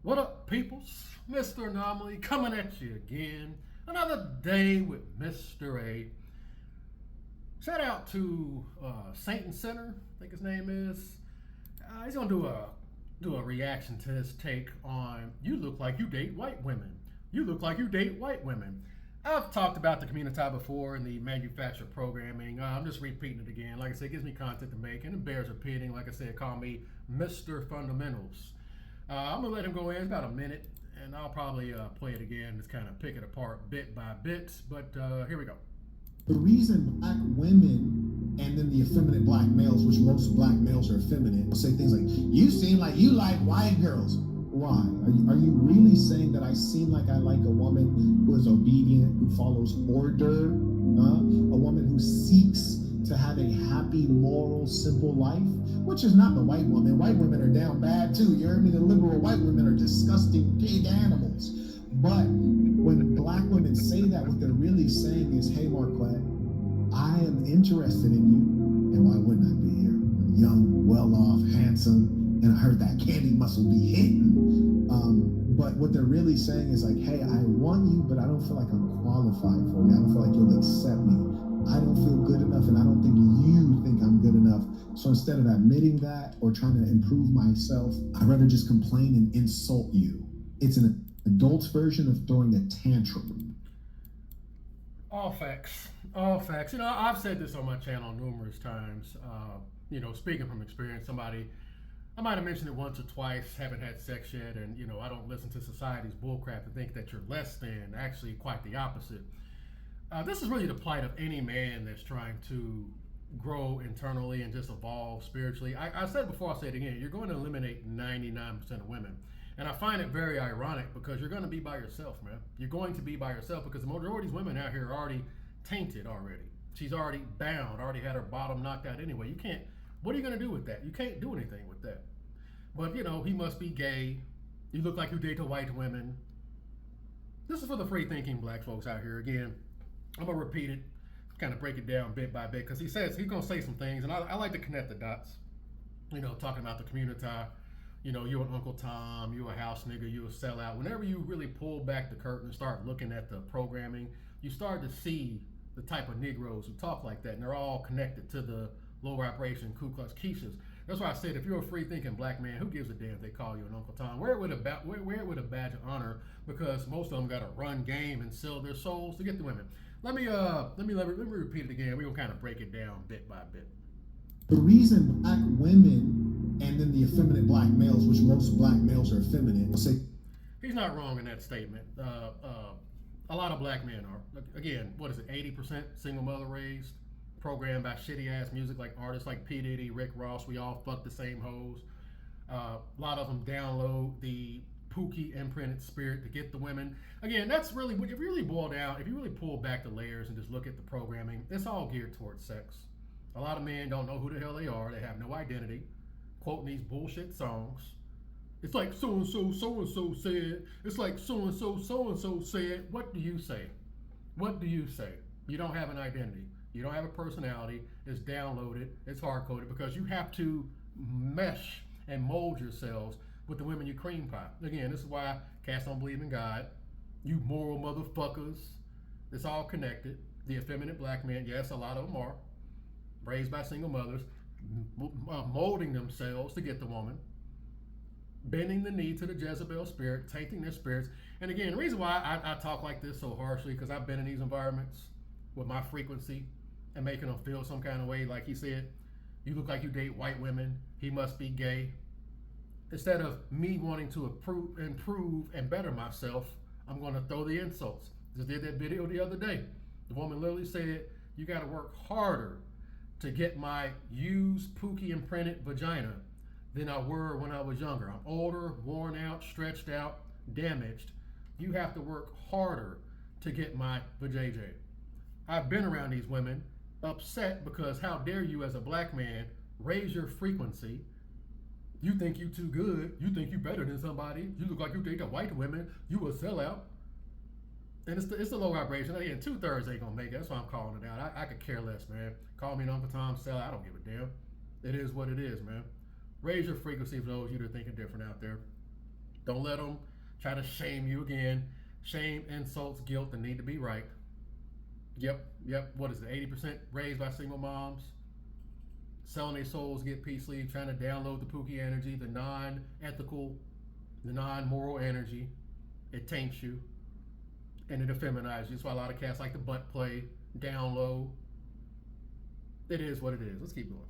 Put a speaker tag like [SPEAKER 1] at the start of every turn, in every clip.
[SPEAKER 1] What up, peoples? Mr. Anomaly coming at you again. Another day with Mr. A. Shout out to Saint and Center, I think his name is. He's gonna do a reaction to his take on "You look like you date white women." You look like you date white women. I've talked about the community before and the manufactured programming. I'm just repeating it again. Like I said, it gives me content to make and it bears repeating. Like I said, call me Mr. Fundamentals. I'm gonna let him go in. It's about a minute, and I'll probably play it again, just kind of pick it apart bit by bit. But here we go.
[SPEAKER 2] The reason black women and then the effeminate black males, which most black males are effeminate, will say things like, "You seem like you like white girls." Why? Are you really saying that I seem like I like a woman who is obedient, who follows order, a woman who seeks to have a happy, moral, simple life, which is not the white woman. White women are down bad too. You heard me? The liberal white women are disgusting pig animals. But when black women say that, what they're really saying is, "Hey, Marquette, I am interested in you, and why wouldn't I be here? Young, well-off, handsome, and I heard that candy muscle be hitting." But what they're really saying is like, "Hey, I want you, but I don't feel like I'm qualified for you. I don't feel like you'll accept me. I don't feel good enough, and I don't think you think I'm good enough. So instead of admitting that or trying to improve myself, I'd rather just complain and insult you." It's an adult's version of throwing a tantrum.
[SPEAKER 1] All facts. All facts. I've said this on my channel numerous times. Speaking from experience, I might have mentioned it once or twice, haven't had sex yet, and I don't listen to society's bullcrap and think that you're less than. Actually, quite the opposite. This is really the plight of any man that's trying to grow internally and just evolve spiritually. I said it before, I'll say it again. You're going to eliminate 99% of women. And I find it very ironic because you're going to be by yourself, man. You're going to be by yourself because the majority of these women out here are already tainted already. She's already bound, already had her bottom knocked out anyway. You can't, what are you going to do with that? You can't do anything with that. But, he must be gay. You look like you date the white women. This is for the free thinking black folks out here. Again, I'm going to repeat it, kind of break it down bit by bit because he's going to say some things. And I like to connect the dots, talking about the community. You're an Uncle Tom, you a house nigga, you a sellout. Whenever you really pull back the curtain and start looking at the programming, you start to see the type of Negroes who talk like that, and they're all connected to the low vibration Ku Klux Keishas. That's why I said, if you're a free-thinking black man, who gives a damn if they call you an Uncle Tom? Wear it with a badge of honor, because most of them got to run game and sell their souls to get the women. Let me repeat it again. We're gonna kind of break it down bit by bit.
[SPEAKER 2] The reason black women and then the effeminate black males, which most black males are effeminate, will say,
[SPEAKER 1] he's not wrong in that statement. A lot of black men are. Again, what is it? 80% single mother raised, programmed by shitty ass music like artists like P Diddy, Rick Ross. We all fuck the same hoes. A lot of them download the Pookie imprinted spirit to get the women. Again, that's really, if you really boil down, if you really pull back the layers and just look at the programming, it's all geared towards sex. A lot of men don't know who the hell they are. They have no identity, quoting these bullshit songs. It's like so-and-so said. It's like so-and-so said. What do you say? What do you say? You don't have an identity. You don't have a personality. It's downloaded. It's hard-coded because you have to mesh and mold yourselves with the women you cream pie. Again, this is why cats don't believe in God. You moral motherfuckers. It's all connected. The effeminate black men, yes, a lot of them are raised by single mothers, molding themselves to get the woman, bending the knee to the Jezebel spirit, tainting their spirits. And again, the reason why I talk like this so harshly, because I've been in these environments with my frequency and making them feel some kind of way. Like he said, you look like you date white women, he must be gay. Instead of me wanting to improve and better myself, I'm going to throw the insults. Just did that video the other day. The woman literally said, you got to work harder to get my used Pookie imprinted vagina than I were when I was younger. I'm older, worn out, stretched out, damaged. You have to work harder to get my vajayjay. I've been around these women upset because how dare you as a black man raise your frequency. You think you too good. You think you better than somebody. You look like you date the white women. You a sellout. And it's the low vibration. Again, 2/3 ain't gonna make it. That's why I'm calling it out. I could care less, man. Call me an Uncle Tom sellout. I don't give a damn. It is what it is, man. Raise your frequency for those of you that are thinking different out there. Don't let them try to shame you again. Shame, insults, guilt, the need to be right. Yep. What is it? 80% raised by single moms. Selling their souls, get peace leave, trying to download the Pookie energy, the non-ethical, the non-moral energy. It taints you and it effeminizes you. That's why a lot of cats like to butt play, down low. It is what it is. Let's keep going.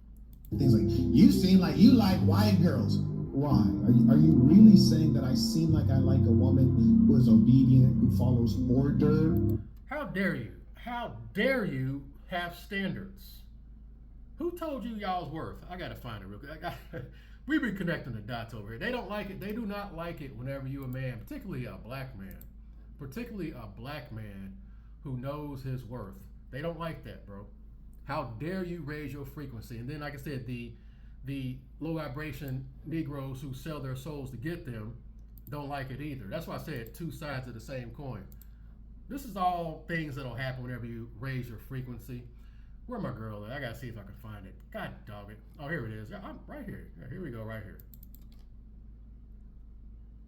[SPEAKER 2] Things like, you seem like you like white girls. Why? Are you really saying that I seem like I like a woman who is obedient, who follows order?
[SPEAKER 1] How dare you? How dare you have standards? Who told you y'all's worth? I gotta find it real quick. We've been connecting the dots over here. They don't like it. They do not like it whenever you a man, particularly a black man who knows his worth. They don't like that, bro. How dare you raise your frequency? And then, like I said, the low vibration Negroes who sell their souls to get them don't like it either. That's why I said two sides of the same coin. This is all things that'll happen whenever you raise your frequency. Where my girl at? I gotta see if I can find it. God dog it. Oh, here it is. I'm right here. Here we go, right here.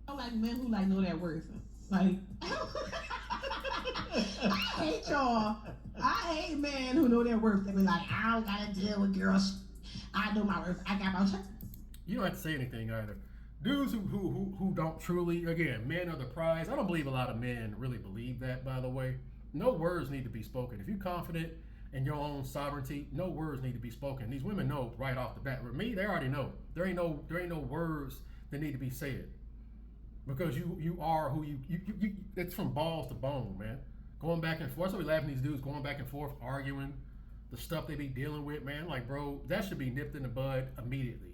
[SPEAKER 3] I like men who like know their worth. Like, I hate y'all. I hate men who know their worth. They be like, I don't gotta deal with girls. I know my worth. I got my worth.
[SPEAKER 1] You don't have to say anything either. Dudes who don't truly, again, men are the prize. I don't believe a lot of men really believe that, by the way. No words need to be spoken. If you're confident in your own sovereignty, no words need to be spoken. These women know right off the bat. With me, they already know. There ain't no words that need to be said. Because you are who you it's from balls to bone, man. Going back and forth. That's what we laughing at these dudes going back and forth, arguing the stuff they be dealing with, man. Like, bro, that should be nipped in the bud immediately.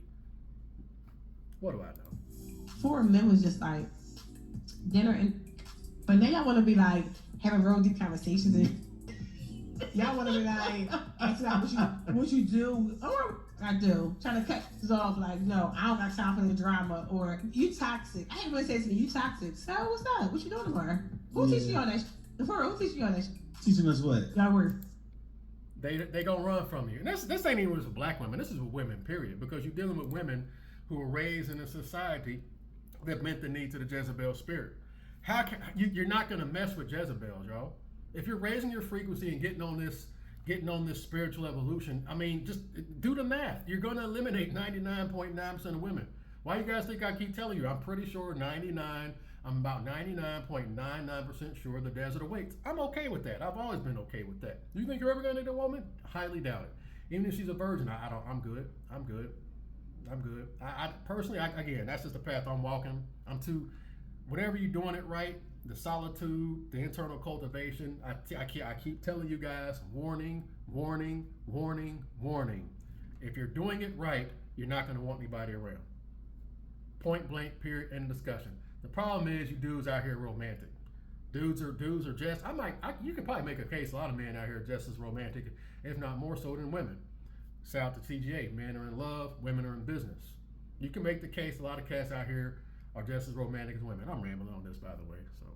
[SPEAKER 1] What do I know?
[SPEAKER 3] For men was just like dinner, but now y'all want to be like having real deep conversations. And y'all want to be like, ask about what you do, or I do, trying to cut this off. Like, no, I don't got time for the drama, or you toxic. I ain't gonna say to me, you toxic. So what's up? What you doing tomorrow? Who teach you on that? Who teach you on that?
[SPEAKER 2] Teaching us what?
[SPEAKER 3] Y'all worth.
[SPEAKER 1] They gonna run from you. And this ain't even with black women. This is with women, period. Because you're dealing with women who were raised in a society that met the needs of the Jezebel spirit. How can you're not gonna mess with Jezebels, y'all? If you're raising your frequency and getting on this spiritual evolution, I mean, just do the math. You're gonna eliminate 99.9% of women. Why you guys think I keep telling you? I'm pretty sure I'm about 99.99% sure the desert awaits. I'm okay with that. I've always been okay with that. Do you think you're ever gonna need a woman? Highly doubt it. Even if she's a virgin, I'm good. I personally, again, that's just the path I'm walking. Whenever you're doing it right, the solitude, the internal cultivation, I keep telling you guys, warning. If you're doing it right, you're not going to want anybody around. Point blank, period, end of discussion. The problem is you dudes out here romantic. Dudes are just, you can probably make a case, a lot of men out here are just as romantic, if not more so than women. South to TGA, men are in love, women are in business. You can make the case a lot of cats out here are just as romantic as women. I'm rambling on this, by the way. So.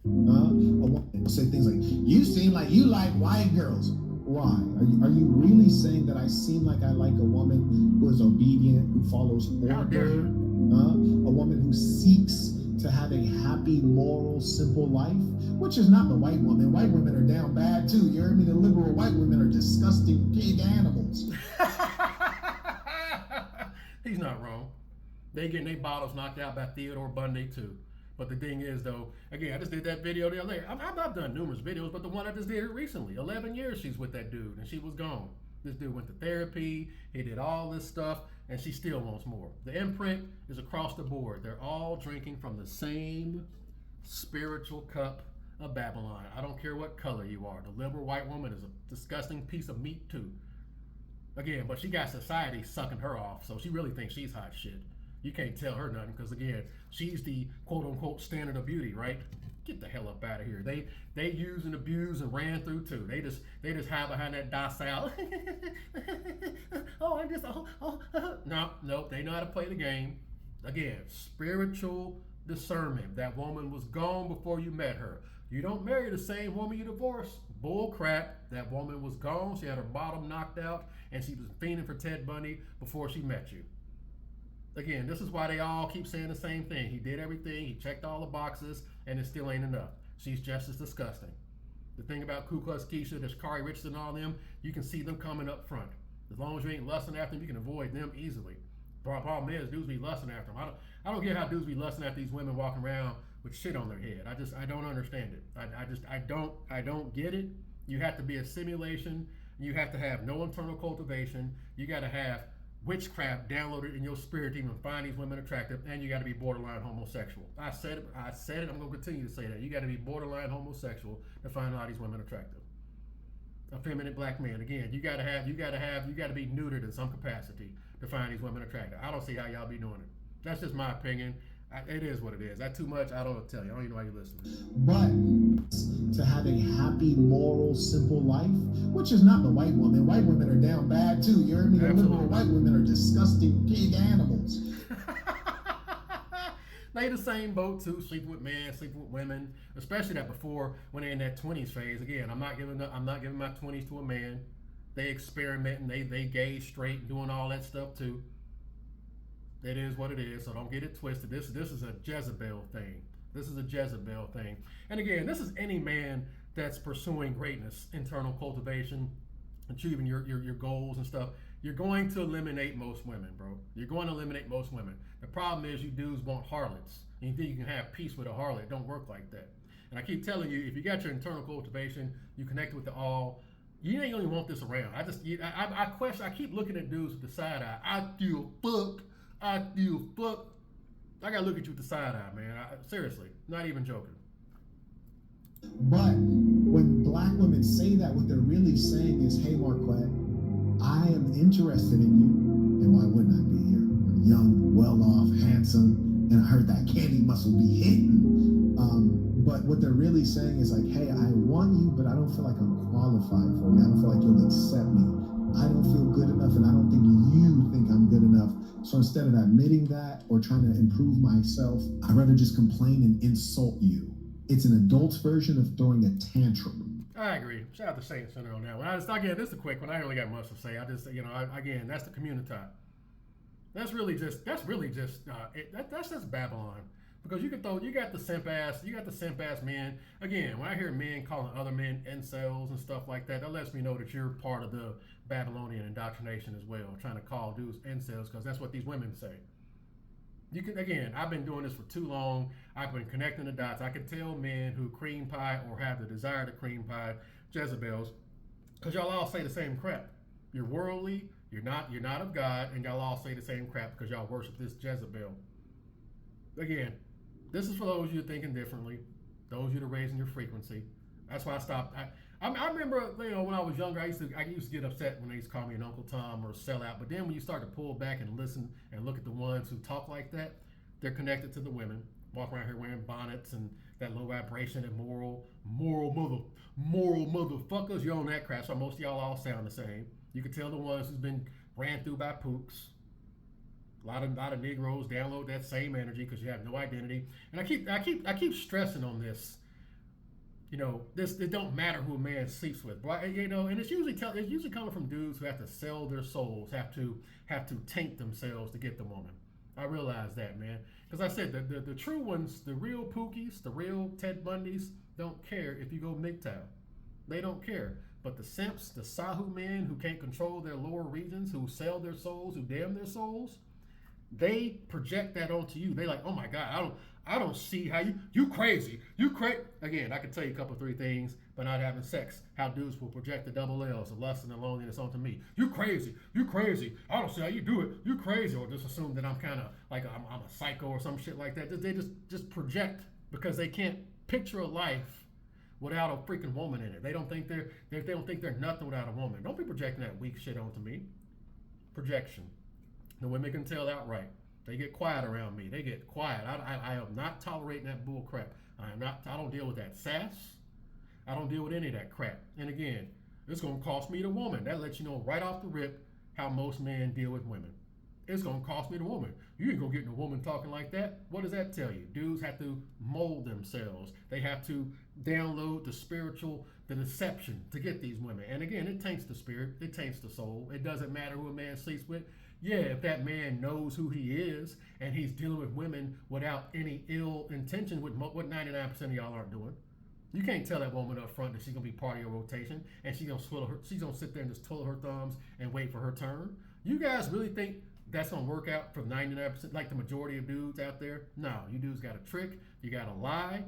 [SPEAKER 2] A woman will say things like, you seem like you like white girls. Why? Are you really saying that I seem like I like a woman who is obedient, who follows order? A woman who seeks to have a happy, moral, simple life, which is not the white woman. White women are down bad too. You heard me? The liberal white women are disgusting pig animals.
[SPEAKER 1] He's not wrong. They getting their bottles knocked out by Theodore Bundy too. But the thing is, though, again, I just did that video the other day. I've done numerous videos, but the one I just did recently, 11 years she's with that dude, and she was gone. This dude went to therapy, he did all this stuff, and she still wants more. The imprint is across the board. They're all drinking from the same spiritual cup of Babylon. I don't care what color you are. The liberal white woman is a disgusting piece of meat, too. Again, but she got society sucking her off, so she really thinks she's hot shit. You can't tell her nothing because, again, she's the quote-unquote standard of beauty, right? Get the hell up out of here. They use and abuse and ran through too. They just hide behind that docile. No, they know how to play the game. Again, spiritual discernment. That woman was gone before you met her. You don't marry the same woman you divorced. Bull crap. That woman was gone. She had her bottom knocked out and she was fiending for Ted Bundy before she met you. Again, this is why they all keep saying the same thing. He did everything, he checked all the boxes, and it still ain't enough. She's just as disgusting. The thing about Ku Klux Keisha, there's Kari Richardson, and all them, you can see them coming up front. As long as you ain't lusting after them, you can avoid them easily. The problem is, dudes be lusting after them. I don't get how dudes be lusting after these women walking around with shit on their head. I don't understand it. I don't get it. You have to be a simulation. You have to have no internal cultivation. You got to have witchcraft downloaded in your spirit to even find these women attractive, and you got to be borderline homosexual. I said it. I'm going to continue to say that. You got to be borderline homosexual to find a lot of these women attractive. Effeminate black men. Again, you got to be neutered in some capacity to find these women attractive. I don't see how y'all be doing it. That's just my opinion. It is what it is. That too much, I don't tell you. I don't even know why you're listening.
[SPEAKER 2] But to have a happy, moral, simple life, which is not the white woman. White women are down bad too. You heard me? The liberal white women are disgusting pig animals.
[SPEAKER 1] They the same boat too, sleeping with men, sleeping with women, especially that before when they're in that 20s phase. Again, I'm not giving my 20s to a man. They experimenting, they gay, straight, doing all that stuff too. It is what it is, so don't get it twisted. This is a Jezebel thing. This is a Jezebel thing. And again, this is any man that's pursuing greatness, internal cultivation, achieving your goals and stuff. You're going to eliminate most women, bro. You're going to eliminate most women. The problem is you dudes want harlots. And you think you can have peace with a harlot. It don't work like that. And I keep telling you, if you got your internal cultivation, you connect with the all, you ain't gonna want this around. I keep looking at dudes with the side eye. I feel fucked. I gotta look at you with the side eye, man. Seriously, not even joking.
[SPEAKER 2] But when black women say that, what they're really saying is, hey, Marquette, I am interested in you, and why wouldn't I be here? I'm young, well-off, handsome, and I heard that candy muscle be hitting. But what they're really saying is like, hey, I want you, but I don't feel like I'm qualified for you. I don't feel like you'll accept me. I don't feel good enough, and I don't think you think I'm good enough. So instead of admitting that or trying to improve myself, I'd rather just complain and insult you. It's an adult's version of throwing a tantrum.
[SPEAKER 1] I agree. Shout out to Saint Center on that one. Again, this is a quick one. I ain't really got much to say. Again, that's the community. That's just Babylon. Because you got the simp ass men. Again, when I hear men calling other men incels and stuff like that, that lets me know that you're part of the Babylonian indoctrination as well, trying to call dudes incels, because that's what these women say. I've been doing this for too long. I've been connecting the dots. I can tell men who cream pie or have the desire to cream pie Jezebels, because y'all all say the same crap. You're worldly, you're not of God, and y'all all say the same crap because y'all worship this Jezebel. Again, this is for those of you thinking differently, those of you that are raising your frequency. That's why I stopped. I remember, when I was younger, I used to get upset when they used to call me an Uncle Tom or a sellout. But then when you start to pull back and listen and look at the ones who talk like that, they're connected to the women, walk around here wearing bonnets and that low vibration and moral motherfuckers. You're on that crap. So most of y'all all sound the same. You can tell the ones who's been ran through by pooks. A lot of Negroes download that same energy because you have no identity. And I keep stressing on this. It don't matter who a man sleeps with, but and it's usually coming from dudes who have to sell their souls, have to taint themselves to get the woman. I realize that, man, because I said the true ones, the real Pookies, the real Ted Bundys, don't care if you go MGTOW. They don't care. But the simps, the Sahu men who can't control their lower regions, who sell their souls, who damn their souls, they project that onto you. They like, oh my God, I don't see how you crazy. Again, I can tell you a couple, 3 things, but not having sex. How dudes will project the double L's, the lust and the loneliness onto me. You crazy. I don't see how you do it. You crazy. Or just assume that I'm kind of like I'm a psycho or some shit like that. They just project because they can't picture a life without a freaking woman in it. They don't think they're nothing without a woman. Don't be projecting that weak shit onto me. Projection. The women can tell outright. They get quiet around me. They get quiet. I am not tolerating that bull crap. I don't deal with that sass. I don't deal with any of that crap. And again, it's going to cost me the woman. That lets you know right off the rip how most men deal with women. It's going to cost me the woman. You ain't going to get a woman talking like that. What does that tell you? Dudes have to mold themselves. They have to download the deception to get these women. And again, it taints the spirit. It taints the soul. It doesn't matter who a man sleeps with. Yeah, if that man knows who he is and he's dealing with women without any ill intention, what 99% of y'all aren't doing. You can't tell that woman up front that she's gonna be part of your rotation and she's gonna sit there and just twiddle her thumbs and wait for her turn. You guys really think that's gonna work out for 99%, like the majority of dudes out there? No, you dudes got a trick, you gotta lie,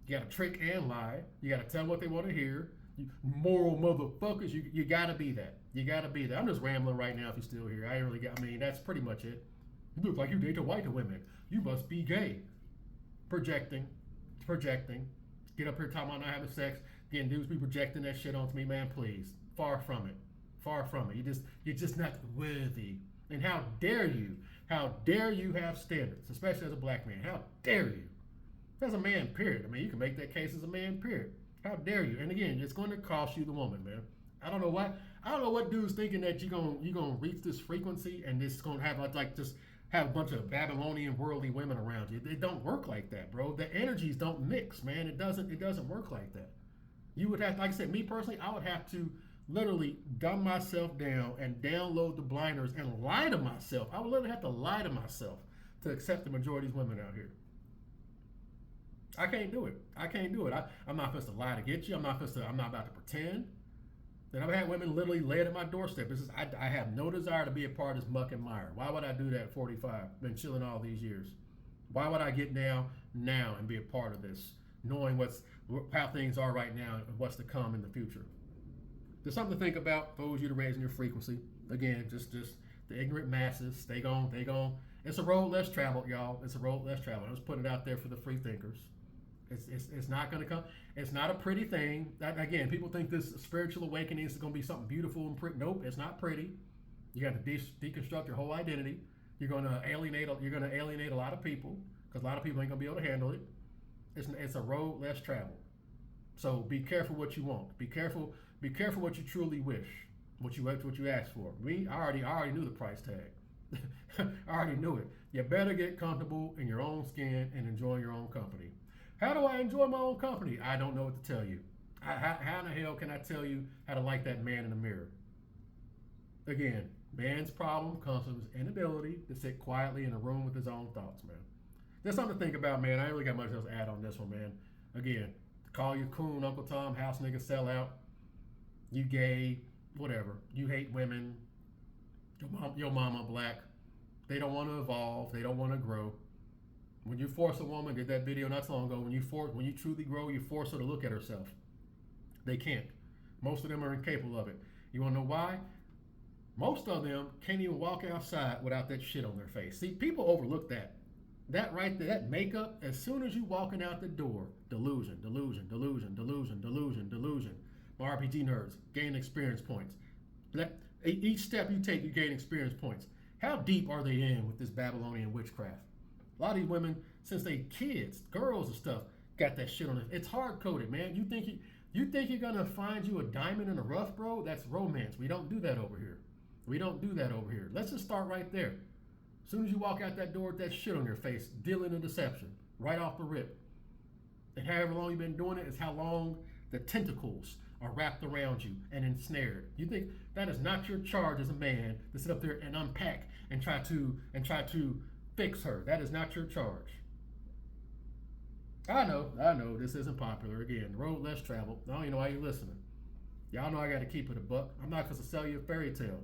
[SPEAKER 1] you gotta trick and lie, you gotta tell them what they want to hear. You moral motherfuckers, you gotta be that. You gotta be that. I'm just rambling right now if you're still here. I mean, that's pretty much it. You look like you date the white women. You must be gay. Projecting. Get up here talking about not having sex. Getting dudes be projecting that shit onto me, man, please. Far from it. You're just not worthy. And how dare you have standards, especially as a black man. How dare you? As a man, period. I mean, you can make that case as a man, period. How dare you? And again, it's going to cost you the woman, man. I don't know what dude's thinking that you're gonna reach this frequency and this is gonna have just have a bunch of Babylonian worldly women around you. It don't work like that, bro. The energies don't mix, man. It doesn't work like that. You would have, like I said, me personally, I would have to literally dumb myself down and download the blinders and lie to myself. I would literally have to lie to myself to accept the majority of these women out here. I can't do it. I'm not supposed to lie to get you. I'm not about to pretend. And I've had women literally lay it at my doorstep. I have no desire to be a part of this muck and mire. Why would I do that at 45? Been chilling all these years. Why would I get down now and be a part of this, knowing how things are right now and what's to come in the future? There's something to think about for those of you to raising your frequency. Again, just the ignorant masses. They gon'. It's a road less traveled, y'all. It's a road less traveled. I'm just putting it out there for the free thinkers. It's not going to come. It's not a pretty thing. Again, people think this spiritual awakening is going to be something beautiful and pretty. Nope, it's not pretty. You got to deconstruct your whole identity. You're going to alienate a lot of people because a lot of people ain't going to be able to handle it. It's a road less traveled. So be careful what you want. Be careful what you truly wish. What you ask for. Me, I already knew the price tag. I already knew it. You better get comfortable in your own skin and enjoy your own company. How do I enjoy my own company? I don't know what to tell you. How in the hell can I tell you how to like that man in the mirror? Again, man's problem comes from his inability to sit quietly in a room with his own thoughts, man. There's something to think about, man. I ain't really got much else to add on this one, man. Again, call you coon, Uncle Tom, house nigga, sell out. You gay, whatever. You hate women. Your mama black. They don't want to evolve. They don't want to grow. When you force a woman, did that video not so long ago, when you truly grow, you force her to look at herself. They can't. Most of them are incapable of it. You want to know why? Most of them can't even walk outside without that shit on their face. See, people overlook that. That right there, that makeup, as soon as you walking out the door, delusion. My RPG nerds, gain experience points. Each step you take, you gain experience points. How deep are they in with this Babylonian witchcraft? A lot of these women, since they kids, girls and stuff, got that shit on it. It's hard coded, man. You think you're gonna find you a diamond in the rough, bro? That's romance. We don't do that over here. Let's just start right there. As soon as you walk out that door with that shit on your face, dealing in deception, right off the rip. And however long you've been doing it is how long the tentacles are wrapped around you and ensnared. You think that is not your charge as a man to sit up there and unpack and try to fix her. That is not your charge. I know, this isn't popular. Again, road less traveled. I don't even know why you're listening. Y'all know I got to keep it a buck. I'm not supposed to sell you a fairy tale.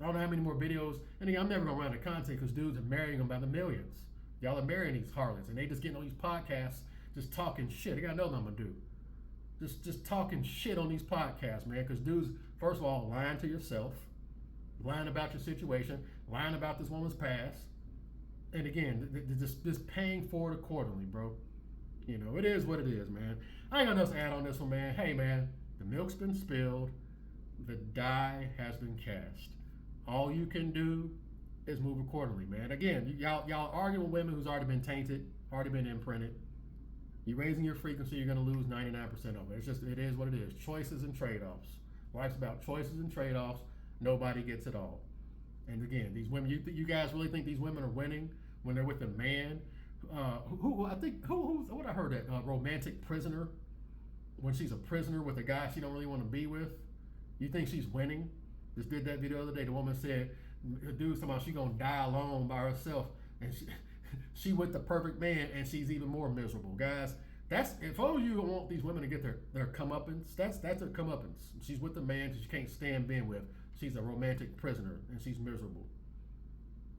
[SPEAKER 1] I don't know how many more videos. And again, I'm never going to run out of content because dudes are marrying them by the millions. Y'all are marrying these harlots and they just getting on these podcasts just talking shit. I got to know what I'm going to do. Just talking shit on these podcasts, man, because dudes, first of all, lying to yourself, lying about your situation, lying about this woman's past. And again, just paying for it accordingly, bro. You know, it is what it is, man. I ain't got nothing to add on this one, man. Hey, man, the milk's been spilled. The die has been cast. All you can do is move accordingly, man. Again, y'all arguing with women who's already been tainted, already been imprinted. You're raising your frequency, you're going to lose 99% of it. It is what it is. Choices and trade-offs. Life's about choices and trade-offs. Nobody gets it all. And again, these women, you guys really think these women are winning when they're with a man? What I heard that romantic prisoner, when she's a prisoner with a guy she don't really want to be with, you think she's winning? Just did that video the other day. The woman said The dude's talking about she gonna die alone by herself, and she with the perfect man, and she's even more miserable, guys. That's if all you want these women to get their comeuppance. That's her comeuppance. She's with the man that she can't stand being with. She's a romantic prisoner, and she's miserable.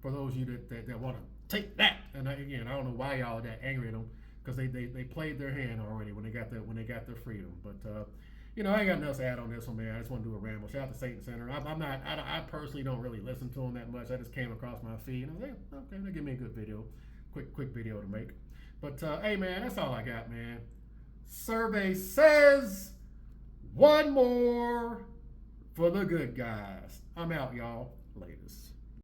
[SPEAKER 1] For those of you that want to take that, and again, I don't know why y'all are that angry at them, because they played their hand already when they got their freedom. But I ain't got nothing else to add on this one, man. I just want to do a ramble. Shout out to Satan Center. I personally don't really listen to them that much. I just came across my feed and I was like, okay, they give me a good video, quick video to make. But hey, man, that's all I got, man. Survey says one more for the good guys. I'm out, y'all. Latest.